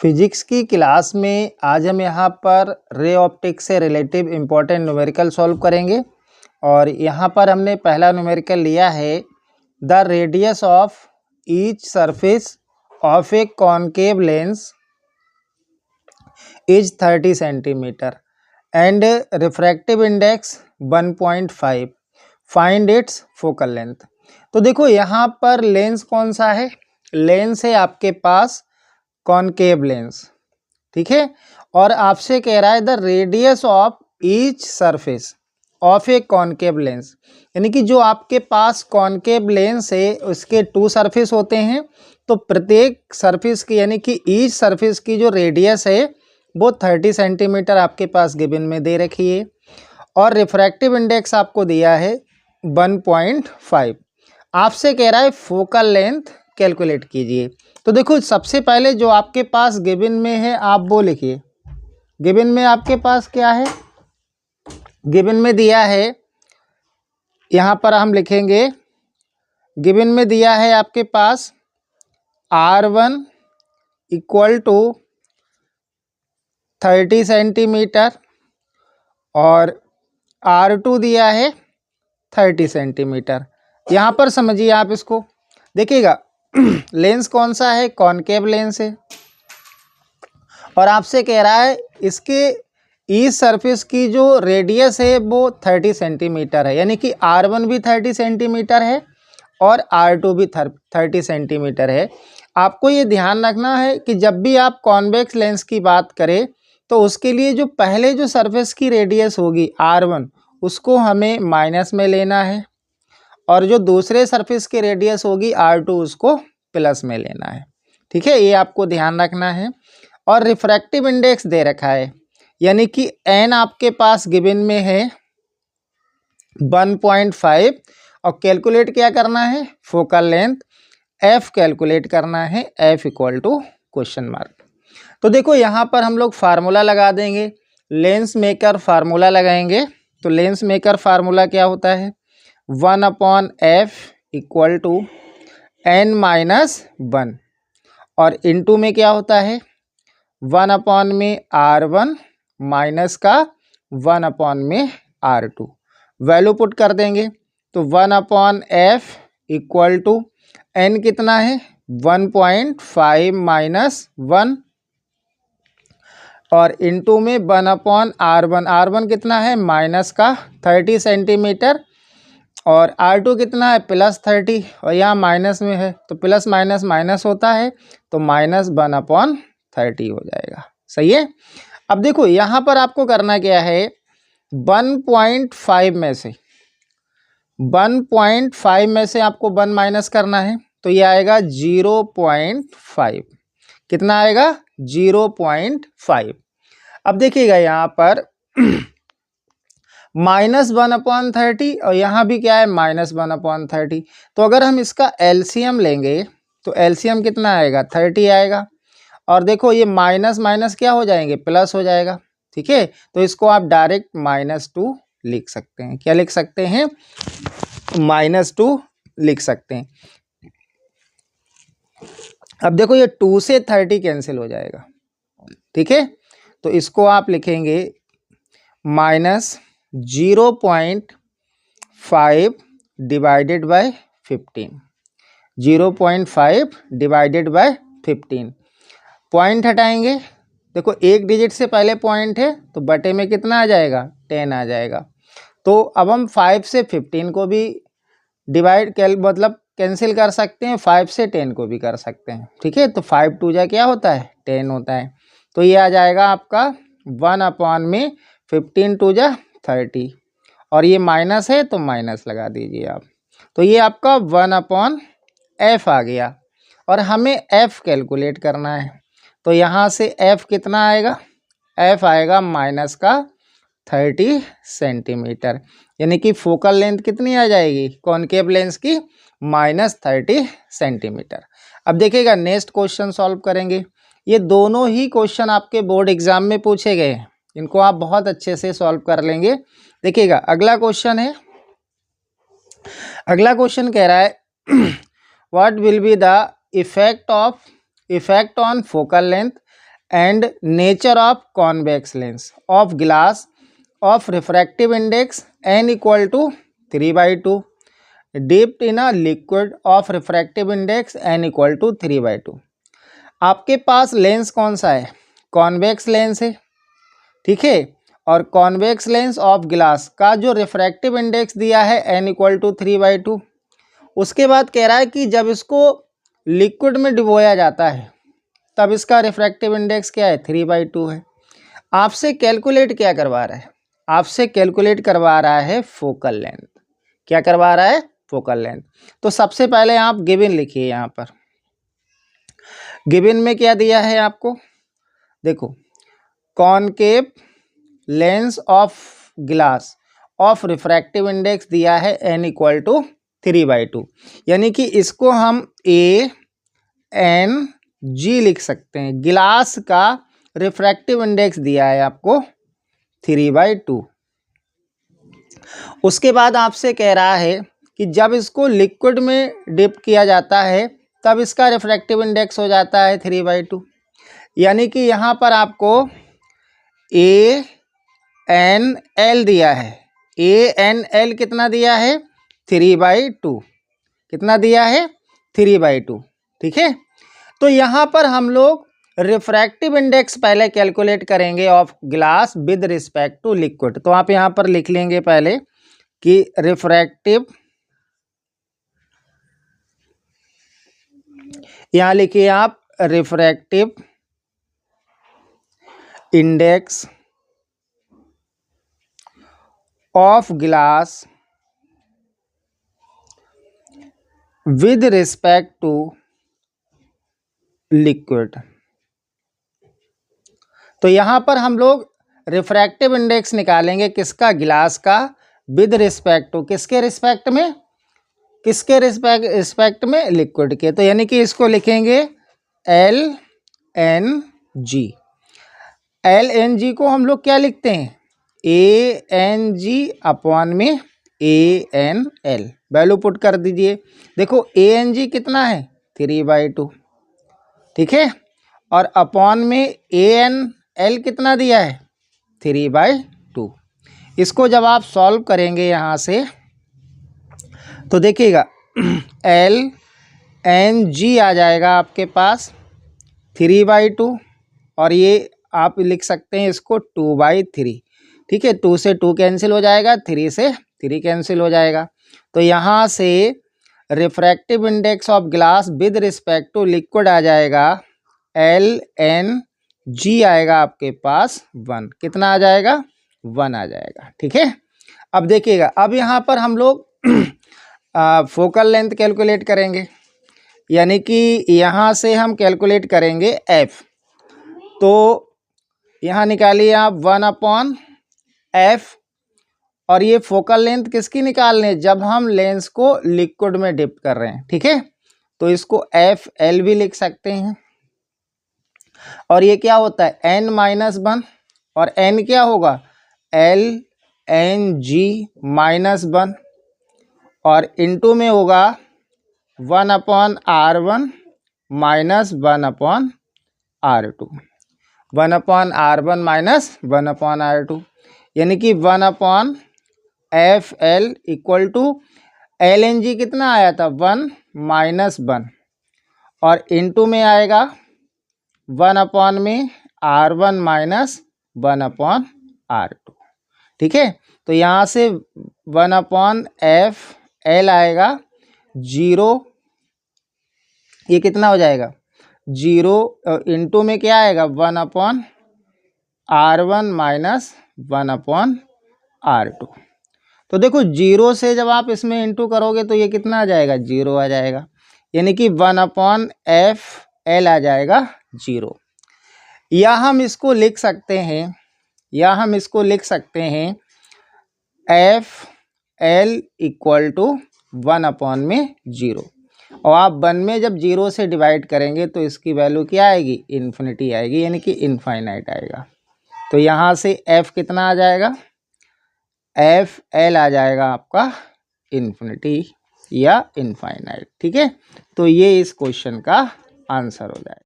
Physics की class में आज हम यहाँ पर रे ऑप्टिक्स से रिलेटिव इम्पोर्टेंट न्यूमेरिकल सॉल्व करेंगे। और यहाँ पर हमने पहला न्यूमेरिकल लिया है the radius of each surface of A concave lens is 30 centimetre and refractive index 1.5, find its focal length. तो देखो यहाँ पर लेंस कौन सा है, लेंस है आपके पास कॉनकेव लेंस, ठीक है। और आपसे कह रहा है the radius of each surface of A concave lens, यानी कि जो आपके पास कॉनकेव लेंस है उसके 2 सरफेस होते हैं, तो प्रत्येक सरफेस की यानी कि ईच सरफेस की जो रेडियस है वो 30 सेंटीमीटर आपके पास गिवन में दे रखी है। और रिफ्रैक्टिव इंडेक्स आपको दिया है 1.5। आपसे कह रहा है फोकल लेंथ कैलकुलेट कीजिए। तो देखो सबसे पहले जो आपके पास गिवन में है आप वो लिखिए। गिवन में आपके पास क्या है, गिवन में दिया है, यहाँ पर हम लिखेंगे गिवन में दिया है आपके पास R1 इक्वल टू 30 सेंटीमीटर और R2 दिया है 30 सेंटीमीटर। यहाँ पर समझिए आप इसको देखिएगा लेंस कौन सा है, कॉनकेव लेंस है। और आपसे कह रहा है इसके ईच सरफेस की जो रेडियस है वो 30 सेंटीमीटर है, यानी कि R1 भी 30 सेंटीमीटर है और R2 भी 30 सेंटीमीटर है। आपको ये ध्यान रखना है कि जब भी आप कॉन्वेक्स लेंस की बात करें तो उसके लिए जो पहले जो सरफेस की रेडियस होगी R1 उसको हमें माइनस में लेना है, और जो दूसरे सरफेस की रेडियस होगी R2 उसको प्लस में लेना है, ठीक है। ये आपको ध्यान रखना है। और रिफ्रैक्टिव इंडेक्स दे रखा है, यानी कि n आपके पास गिवन में है 1.5 और कैलकुलेट क्या करना है, फोकल लेंथ f कैलकुलेट करना है, f equal to question mark. तो देखो यहाँ पर हम लोग फार्मूला लगा देंगे, लेंस मेकर फार्मूला लगाएंगे। तो लेंस मेकर फार्मूला क्या होता है, 1/f इक्वल टू n-1 और इनटू में क्या होता है 1 में R1 माइनस का 1 में R2। वैल्यू पुट कर देंगे तो 1/f इक्वल टू n कितना है 1.5 माइनस 1 और इनटू में 1/R1। R1 कितना है माइनस का 30 सेंटीमीटर और R2 कितना है प्लस 30, और यहाँ माइनस में है तो प्लस माइनस माइनस होता है तो माइनस 1/30 हो जाएगा, सही है। अब देखो यहाँ पर आपको करना क्या है, 1.5 में से 1.5 में से आपको 1 माइनस करना है, तो ये आएगा 0.5। कितना आएगा 0.5। अब देखिएगा यहाँ पर -1/30 और यहाँ भी क्या है -1/30। तो अगर हम इसका एलसीएम लेंगे तो एलसीएम कितना आएगा 30 आएगा। और देखो ये माइनस माइनस क्या हो जाएंगे प्लस हो जाएगा, ठीक है। तो इसको आप डायरेक्ट -2 लिख सकते हैं। क्या लिख सकते हैं, -2 लिख सकते हैं। अब देखो ये 2 से 30 कैंसिल हो जाएगा, ठीक है। तो इसको आप लिखेंगे -0.5 divided by 15, 0.5 divided by 15। Point हटाएंगे, देखो एक डिजिट से पहले पॉइंट है तो बटे में कितना आ जाएगा 10 आ जाएगा। तो अब हम 5 से 15 को भी डिवाइड मतलब कैंसिल कर सकते हैं, 5 से 10 को भी कर सकते हैं, ठीक है। तो 5 2 जा क्या होता है 10 होता है। तो ये आ जाएगा आपका 1 में 15 2 जा 30 और ये माइनस है तो माइनस लगा दीजिए आप। तो ये आपका 1/f आ गया और हमें f कैलकुलेट करना है। तो यहाँ से f कितना आएगा, f आएगा माइनस का 30 सेंटीमीटर, यानी कि फोकल लेंथ कितनी आ जाएगी कॉनकेव लेंस की -30 सेंटीमीटर। अब देखिएगा नेक्स्ट क्वेश्चन सॉल्व करेंगे। ये दोनों ही क्वेश्चन आपके बोर्ड एग्जाम में पूछे गए हैं, इनको आप बहुत अच्छे से सॉल्व कर लेंगे। देखिएगा अगला क्वेश्चन है, अगला क्वेश्चन कह रहा है what will be the effect on focal length and nature of convex lens of glass of refractive index n equal to 3/2 dipped in a liquid of refractive index n equal to 3/2। आपके पास lens कौन सा है? Convex lens है, ठीक है। और convex lens of glass का जो रिफ्रैक्टिव इंडेक्स दिया है n इक्वल टू 3/2। उसके बाद कह रहा है कि जब इसको लिक्विड में डुबोया जाता है तब इसका रिफ्रैक्टिव इंडेक्स क्या है? 3/2 है। आपसे कैलकुलेट क्या करवा रहा है? आपसे कैलकुलेट करवा रहा है फोकल लेंथ। क्या करवा रहा है? Focal length. तो सबसे पहले आप गिवन लिखिए। यहाँ पर गिवन में क्या दिया है आपको? देखो, concave lens of glass of refractive index दिया है n इक्वल टू 3/2, यानी कि इसको हम ANG लिख सकते हैं। गिलास का रिफ्रैक्टिव इंडेक्स दिया है आपको 3/2। उसके बाद आपसे कह रहा है कि जब इसको लिक्विड में डिप किया जाता है तब इसका रिफ्रैक्टिव इंडेक्स हो जाता है 3/2, यानी कि यहाँ पर आपको ANL दिया है। ANL कितना दिया है? 3/2। कितना दिया है? 3/2, ठीक है। तो यहाँ पर हम लोग रिफ्रैक्टिव इंडेक्स पहले कैलकुलेट करेंगे of glass with respect to liquid. तो आप यहाँ पर लिख लेंगे पहले कि रिफ्रैक्टिव, यहाँ लिखिए आप refractive index of glass with respect to liquid. तो यहां पर हम लोग रिफ्रैक्टिव इंडेक्स निकालेंगे किसका? ग्लास का, विद रिस्पेक्ट टू किसके रिस्पेक्ट में? किसके रिस्पेक्ट में? लिक्विड के। तो यानी कि इसको लिखेंगे LNG। LNG को हम लोग क्या लिखते हैं? ANG अपॉन में ANL। वैल्यू पुट कर दीजिए। देखो ANG कितना है? 3/2, ठीक है। और अपॉन में ANL कितना दिया है? 3/2। इसको जब आप सॉल्व करेंगे यहाँ से तो देखिएगा LNG आ जाएगा आपके पास 3/2, और ये आप लिख सकते हैं इसको 2/3, ठीक है। 2 से 2 कैंसिल हो जाएगा, 3 से 3 कैंसिल हो जाएगा। तो यहाँ से refractive index of glass with respect to liquid आ जाएगा LNG आएगा आपके पास 1। कितना आ जाएगा? 1 आ जाएगा, ठीक है। अब देखिएगा, अब यहाँ पर हम लोग फोकल लेंथ कैलकुलेट करेंगे, यानी कि यहाँ से हम कैलकुलेट करेंगे F। तो यहाँ निकालिए आप 1/F, और ये फोकल लेंथ किसकी निकालने? जब हम लेंस को लिक्विड में डिप कर रहे हैं, ठीक है। तो इसको FL भी लिख सकते हैं। और ये क्या होता है? N-1, और N क्या होगा? LNG-1, और इनटू में होगा 1/R1 minus 1/R2। 1/R1 minus 1/R2, यानी कि 1/FL इक्वल टू LNG कितना आया था? 1 - 1, और इनटू में आएगा 1/में R1 माइनस 1/R2, ठीक है। तो यहाँ से 1/FL आएगा 0। ये कितना हो जाएगा? 0 इनटू में क्या आएगा? 1/R1 minus 1/R2। तो देखो 0 से जब आप इसमें इनटू करोगे तो ये कितना आ जाएगा? 0 आ जाएगा, यानी कि 1/FL आ जाएगा 0। या हम इसको लिख सकते हैं, FL इक्वल टू 1/0। और आप 1 में जब 0 से डिवाइड करेंगे तो इसकी वैल्यू क्या आएगी? इन्फिनिटी आएगी, यानी कि इनफाइनाइट आएगा। तो यहाँ से F कितना आ जाएगा? FL आ जाएगा आपका इन्फिनिटी या इनफाइनाइट, ठीक है। तो ये इस क्वेश्चन का आंसर हो जाएगा।